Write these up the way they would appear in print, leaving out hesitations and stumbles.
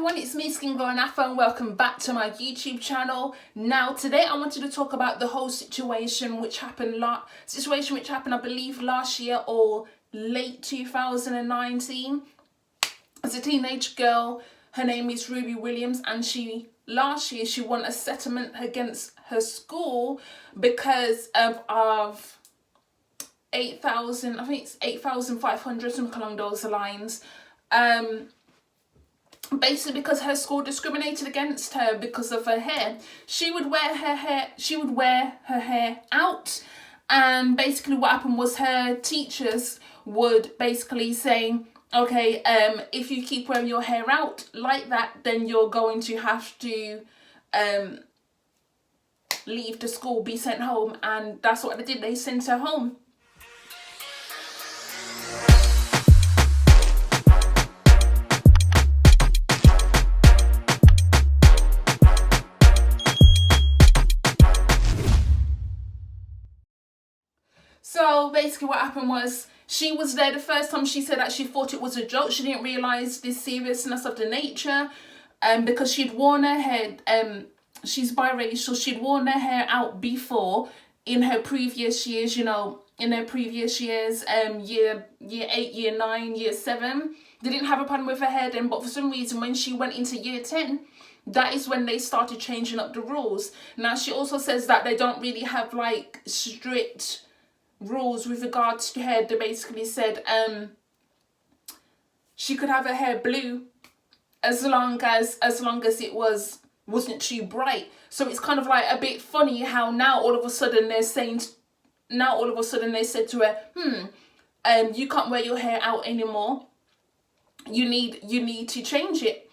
everyone, it's me SkingloNafro and welcome back to my YouTube channel. Now today I wanted to talk about the whole situation which happened I believe last year or late 2019. As a teenage girl, her name is Ruby Williams, and last year she won a settlement against her school because of 8,000, I think it's 8,500, something along those lines. Basically because her school discriminated against her because of her hair. She would wear her hair out, and basically what happened was her teachers would basically say, okay, if you keep wearing your hair out like that, then you're going to have to leave the school, be sent home. And that's what they did, they sent her home. So basically what happened was, she was there the first time. She said that she thought it was a joke. She didn't realise the seriousness of the nature, because she'd worn her hair, she's biracial, she'd worn her hair out before in her previous years, year 8, year 9, year 7. They didn't have a problem with her hair then, but for some reason when she went into year 10, that is when they started changing up the rules. Now she also says that they don't really have like strict rules with regards to hair. They basically said she could have her hair blue as long as it wasn't too bright. So it's kind of like a bit funny how now all of a sudden they said to her, you can't wear your hair out anymore. You need to change it.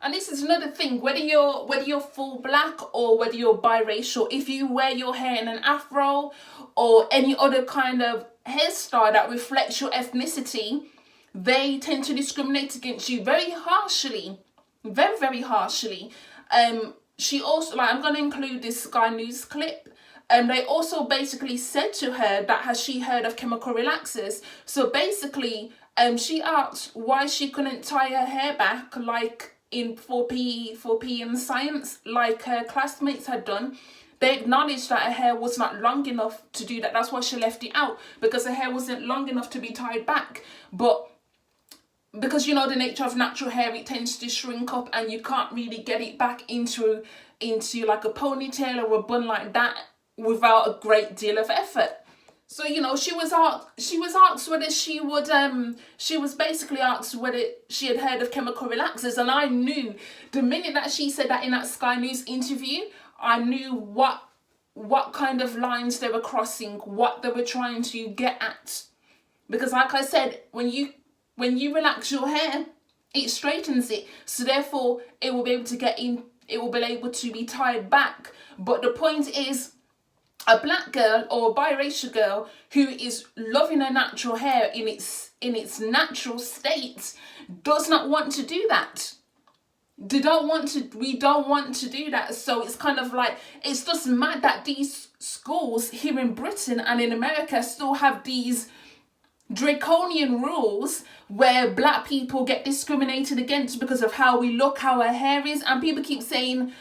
And this is another thing, whether you're full black or whether you're biracial, if you wear your hair in an afro or any other kind of hairstyle that reflects your ethnicity, they tend to discriminate against you very harshly, very, very harshly. She also, like, I'm going to include this Sky News clip. They also basically said to her that has she heard of chemical relaxers. So basically, she asked why she couldn't tie her hair back like in for PE and science like her classmates had done. They acknowledged that her hair was not long enough to do that. That's why she left it out, because her hair wasn't long enough to be tied back. But because you know the nature of natural hair, it tends to shrink up and you can't really get it back into like a ponytail or a bun like that without a great deal of effort. So, you know, she was asked whether she was basically asked whether she had heard of chemical relaxers. And I knew the minute that she said that in that Sky News interview, I knew what kind of lines they were crossing, what they were trying to get at. Because like I said, when you relax your hair, it straightens it. So therefore it will be able to be tied back. But the point is, a black girl or a biracial girl who is loving her natural hair in its natural state does not want to do that. We don't want to do that. So it's kind of like, it's just mad that these schools here in Britain and in America still have these draconian rules where black people get discriminated against because of how we look, how our hair is. And people keep saying,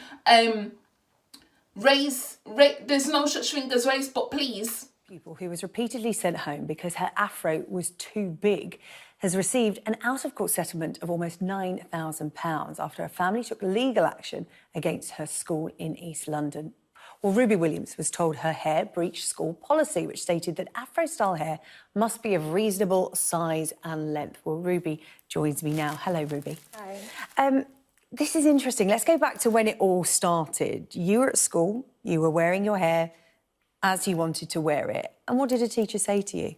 race, there's no such thing as race, but please. Pupil who was repeatedly sent home because her afro was too big has received an out-of-court settlement of almost £9,000 after her family took legal action against her school in East London. Well, Ruby Williams was told her hair breached school policy, which stated that afro-style hair must be of reasonable size and length. Well, Ruby joins me now. Hello, Ruby. Hi. This is interesting. Let's go back to when it all started. You were at school, you were wearing your hair as you wanted to wear it. And what did a teacher say to you?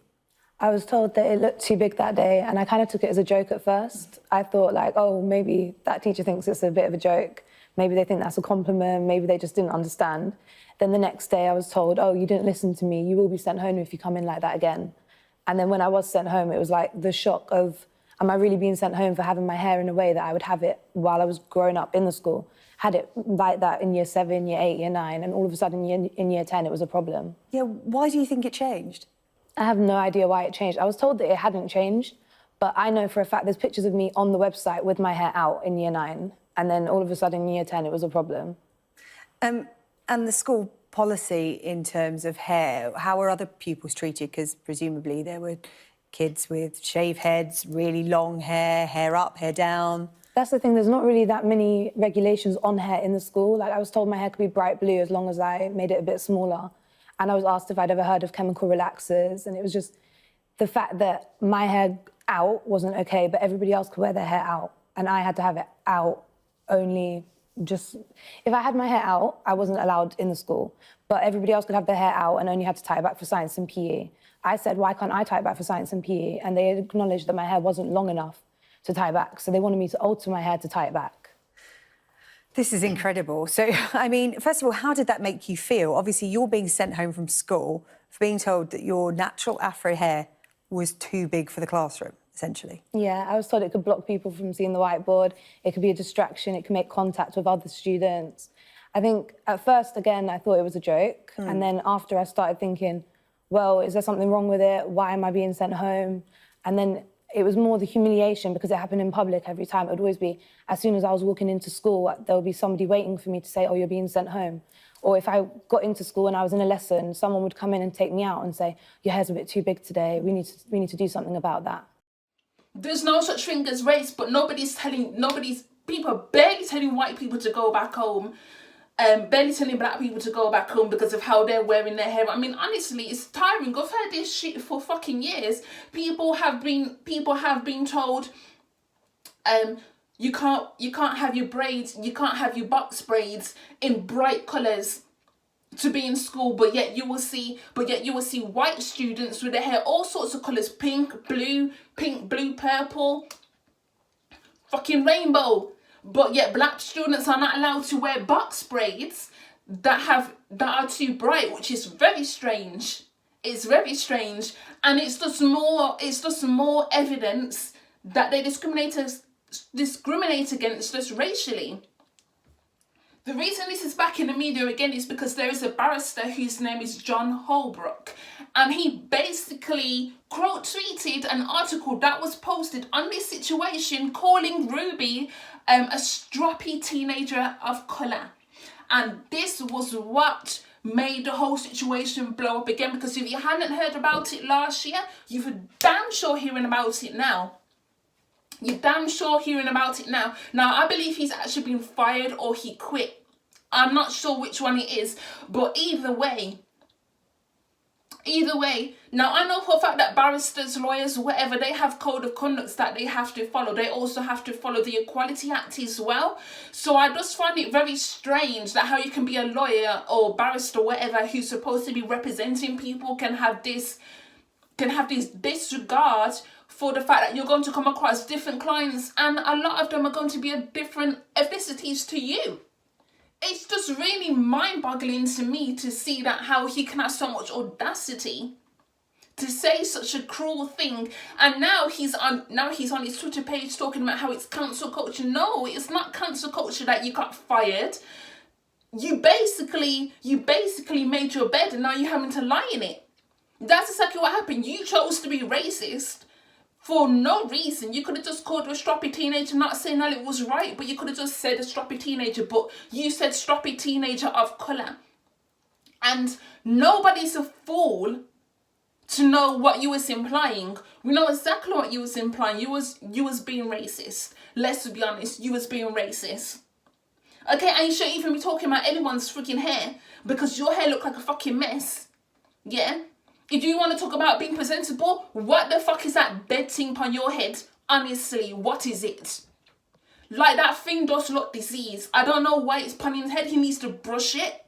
I was told that it looked too big that day, and I kind of took it as a joke at first. I thought, like, oh, maybe that teacher thinks it's a bit of a joke. Maybe they think that's a compliment. Maybe they just didn't understand. Then the next day I was told, oh, you didn't listen to me. You will be sent home if you come in like that again. And then when I was sent home, it was like the shock of, am I really being sent home for having my hair in a way that I would have it while I was growing up in the school? Had it like that in year 7, year 8, year 9, and all of a sudden in year 10 it was a problem. Yeah, why do you think it changed? I have no idea why it changed. I was told that it hadn't changed, But I know for a fact there's pictures of me on the website with my hair out in year 9, and then all of a sudden in year 10 it was a problem. And the school policy in terms of hair, how were other pupils treated? Because presumably there were kids with shaved heads, really long hair, hair up, hair down. That's the thing, there's not really that many regulations on hair in the school. Like, I was told my hair could be bright blue as long as I made it a bit smaller. And I was asked if I'd ever heard of chemical relaxers, and it was just the fact that my hair out wasn't okay, but everybody else could wear their hair out, and I had to have it out only just... If I had my hair out, I wasn't allowed in the school, but everybody else could have their hair out and only had to tie it back for science and PE. I said, why can't I tie it back for science and PE? And they acknowledged that my hair wasn't long enough to tie back, so they wanted me to alter my hair to tie it back. This is incredible. So, I mean, first of all, how did that make you feel? Obviously, you're being sent home from school for being told that your natural afro hair was too big for the classroom, essentially. Yeah, I was told it could block people from seeing the whiteboard, it could be a distraction, it could make contact with other students. I think at first, again, I thought it was a joke. And then after I started thinking, well, is there something wrong with it? Why am I being sent home? And then it was more the humiliation because it happened in public every time. It would always be, as soon as I was walking into school, there would be somebody waiting for me to say, oh, you're being sent home. Or if I got into school and I was in a lesson, someone would come in and take me out and say, your hair's a bit too big today. We need to do something about that. There's no such thing as race, but people are barely telling white people to go back home. Barely telling black people to go back home because of how they're wearing their hair. I mean, honestly, it's tiring. I've heard this shit for fucking years. People have been told, you can't have your braids, you can't have your box braids in bright colours to be in school, but yet you will see white students with their hair all sorts of colours, pink, blue, purple, fucking rainbow. But yet black students are not allowed to wear box braids that are too bright, which is very strange. It's very strange. And it's just more evidence that they discriminate against us racially. The reason this is back in the media again is because there is a barrister whose name is Jon Holbrook, and he basically quote tweeted an article that was posted on this situation calling Ruby a stroppy teenager of colour. And this was what made the whole situation blow up again, because if you hadn't heard about it last year, you're damn sure hearing about it now. You're damn sure hearing about it now. Now, I believe he's actually been fired or he quit. I'm not sure which one it is, but either way, now I know for a fact that barristers, lawyers, whatever, they have code of conducts that they have to follow. They also have to follow the Equality Act as well. So I just find it very strange that how you can be a lawyer or barrister, whatever, who's supposed to be representing people can have this disregard for the fact that you're going to come across different clients, and a lot of them are going to be of different ethnicities to you. It's just really mind-boggling to me to see that how he can have so much audacity to say such a cruel thing. And now he's on his Twitter page talking about how it's cancel culture. No, it's not cancel culture that you got fired. You basically made your bed and now you're having to lie in it. That's exactly what happened. You chose to be racist for no reason. You could have just called her a stroppy teenager, not saying that it was right, but you could have just said a stroppy teenager, but you said stroppy teenager of colour. And nobody's a fool to know what you was implying. We know exactly what you was implying. You was being racist. Let's be honest, you was being racist. Okay, and you shouldn't even be talking about anyone's freaking hair, because your hair looked like a fucking mess. Yeah? If you want to talk about being presentable, what the fuck is that dead thing on your head? Honestly, what is it? Like, that thing does look diseased. I don't know why it's on his head. He needs to brush it.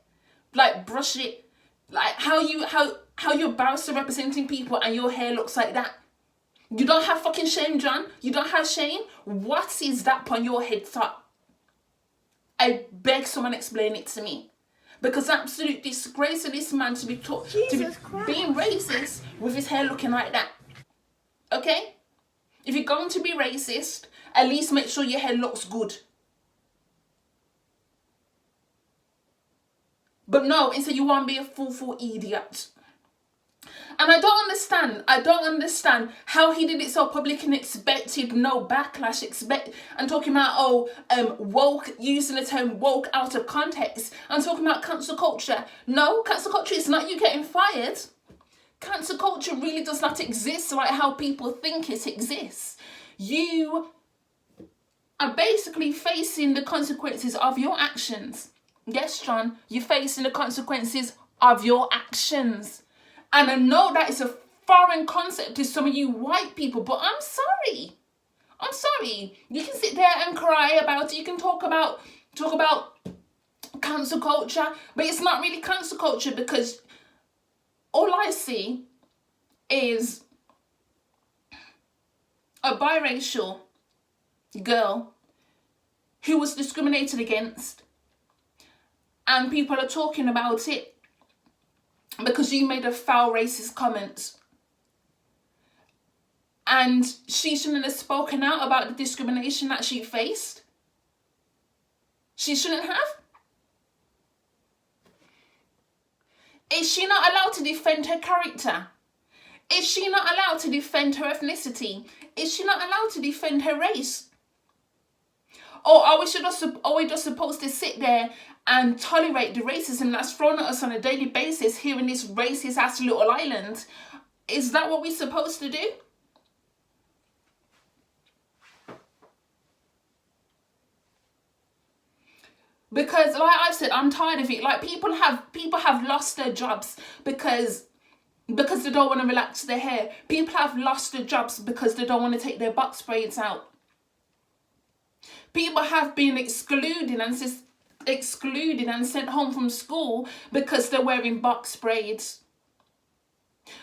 Like, brush it. Like, how you're barrister representing people and your hair looks like that. You don't have fucking shame, John. You don't have shame. What is that on your head top? I beg someone explain it to me. Because absolute disgrace of this man to be being racist with his hair looking like that. Okay? If you're going to be racist, at least make sure your hair looks good. But no, instead you want to be a fool idiot. And I don't understand how he did it so public and expected no backlash, and talking about, woke, using the term woke out of context, and talking about cancel culture. No, cancel culture is not you getting fired. Cancel culture really does not exist like how people think it exists. You are basically facing the consequences of your actions. Yes, Jon, you're facing the consequences of your actions. And I know that is a foreign concept to some of you white people, but I'm sorry. You can sit there and cry about it. You can talk about cancel culture, but it's not really cancel culture, because all I see is a biracial girl who was discriminated against, and people are talking about it because you made a foul racist comment. And she shouldn't have spoken out about the discrimination that she faced. She shouldn't have. Is she not allowed to defend her character? Is she not allowed to defend her ethnicity? Is she not allowed to defend her race? Or are we just supposed to sit there and tolerate the racism that's thrown at us on a daily basis here in this racist ass little island? Is that what we're supposed to do? Because, like I've said, I'm tired of it. Like, people have lost their jobs because they don't want to relax their hair. People have lost their jobs because they don't want to take their box braids out. People have been excluded and sent home from school because they're wearing box braids.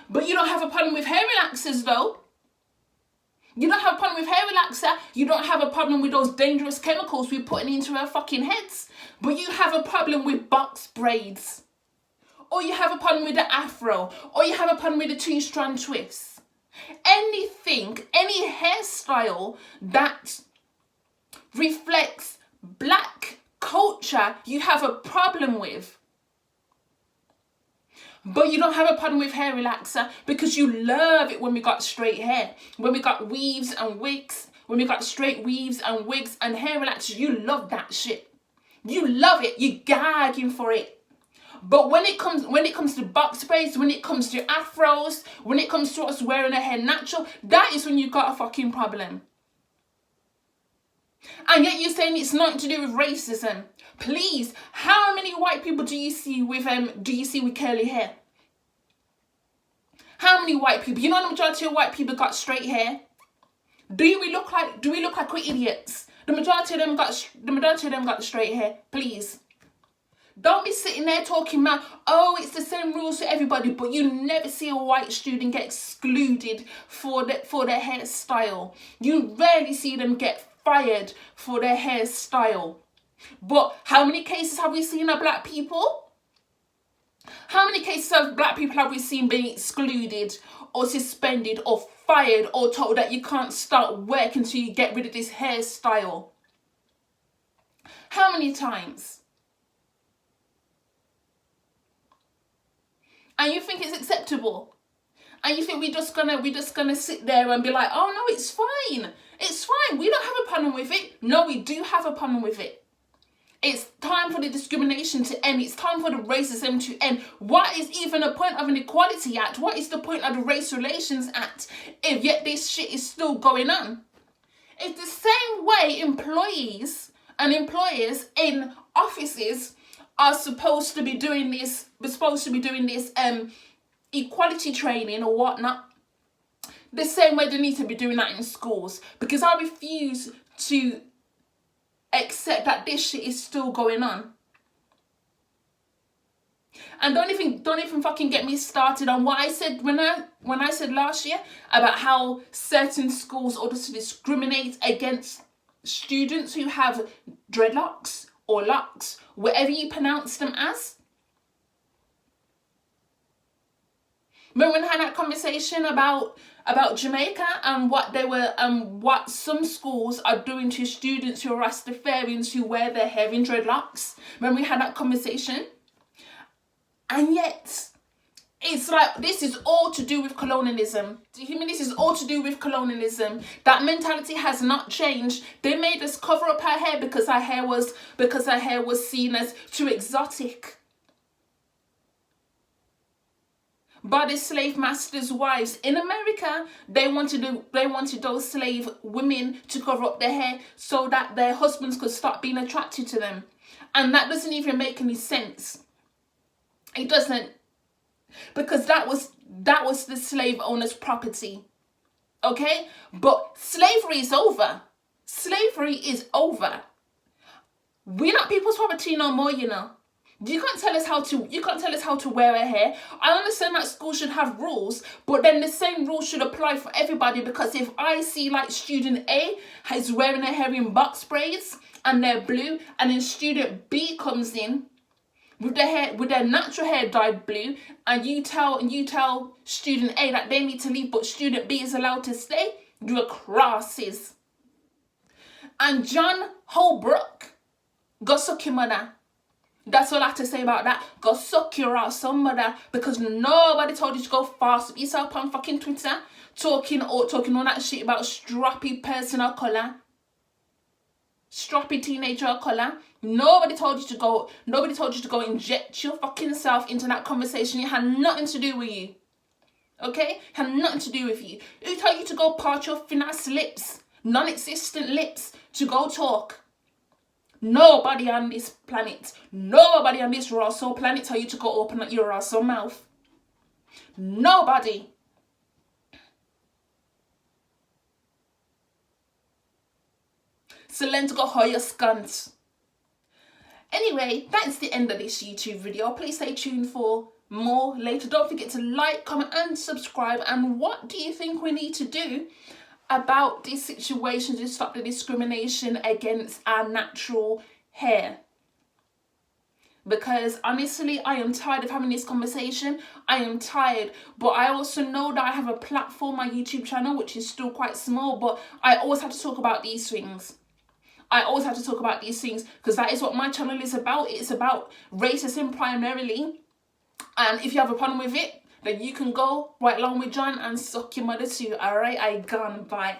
But you don't have a problem with hair relaxers, though. You don't have a problem with hair relaxer. You don't have a problem with those dangerous chemicals we're putting into our fucking heads. But you have a problem with box braids. Or you have a problem with the afro. Or you have a problem with the 2-strand twists. Anything, any hairstyle that reflects black culture, you have a problem with. But you don't have a problem with hair relaxer because you love it when we got straight hair. When we got weaves and wigs. When we got straight weaves and wigs and hair relaxers. You love that shit. You love it. You're gagging for it. But when it comes to box braids, when it comes to afros, when it comes to us wearing our hair natural, that is when you got a fucking problem. And yet you're saying it's nothing to do with racism. Please, how many white people do you see with curly hair? How many white people? You know, the majority of white people got straight hair. Do we look like we're idiots? The majority of them got straight hair. Please. Don't be sitting there talking about, oh, it's the same rules for everybody, but you never see a white student get excluded for their hairstyle. You rarely see them get fired for their hairstyle. But how many cases have we seen of black people? How many cases of black people have we seen being excluded or suspended or fired or told that you can't start work until you get rid of this hairstyle? How many times? And you think it's acceptable? And you think we're just gonna sit there and be like, oh no, it's fine. It's fine. We don't have a problem with it. No, we do have a problem with it. It's time for the discrimination to end. It's time for the racism to end. What is even the point of an Equality Act? What is the point of the Race Relations Act if yet this shit is still going on? It's the same way employees and employers in offices are supposed to be doing this. We're supposed to be doing this equality training or whatnot. The same way they need to be doing that in schools, because I refuse to accept that this shit is still going on. And don't even fucking get me started on what I said when I said last year about how certain schools ought to discriminate against students who have dreadlocks or locks, whatever you pronounce them as. Remember when I had that conversation about Jamaica and what some schools are doing to students who are Rastafarians who wear their hair in dreadlocks? When we had that conversation, and yet It's like, this is all to do with colonialism. Do you hear me? This is all to do with colonialism. That mentality has not changed. They made us cover up her hair because her hair was seen as too exotic by the slave masters' wives. In America, they wanted those slave women to cover up their hair so that their husbands could stop being attracted to them. And that doesn't even make any sense. It doesn't. Because that was the slave owner's property. Okay? But slavery is over. Slavery is over. We're not people's property no more, you know. You can't tell us how to wear our hair. I understand that school should have rules, but then the same rules should apply for everybody, because if I see like student A is wearing their hair in box braids and they're blue, and then student B comes in with their natural hair dyed blue, and you tell student A that they need to leave, but student B is allowed to stay, you're crosses. And Jon Holbrook, go suck your mother. That's all I have to say about that. Go suck your ass, some mother, because nobody told you to go fast with yourself on fucking Twitter, talking all that shit about stroppy person of colour. Stroppy teenager of colour. Nobody told you to go inject your fucking self into that conversation. It had nothing to do with you. Okay? It had nothing to do with you. Who told you to go part your finesse lips, non-existent lips, to go talk? Nobody on this planet, nobody on this raw soul planet told you to go open up your raw soul mouth. Nobody. So learn to go hold your scunt. Anyway, that's the end of this YouTube video. Please stay tuned for more later. Don't forget to like, comment and subscribe. And what do you think we need to do about this situation to stop the discrimination against our natural hair? Because honestly, I am tired of having this conversation. I am tired. But I also know that I have a platform, my YouTube channel, which is still quite small. But I always have to talk about these things. I always have to talk about these things because that is what my channel is about. It's about racism primarily. And if you have a problem with it, then you can go right along with Jon and suck your mother too. Alright, I gone. Bye.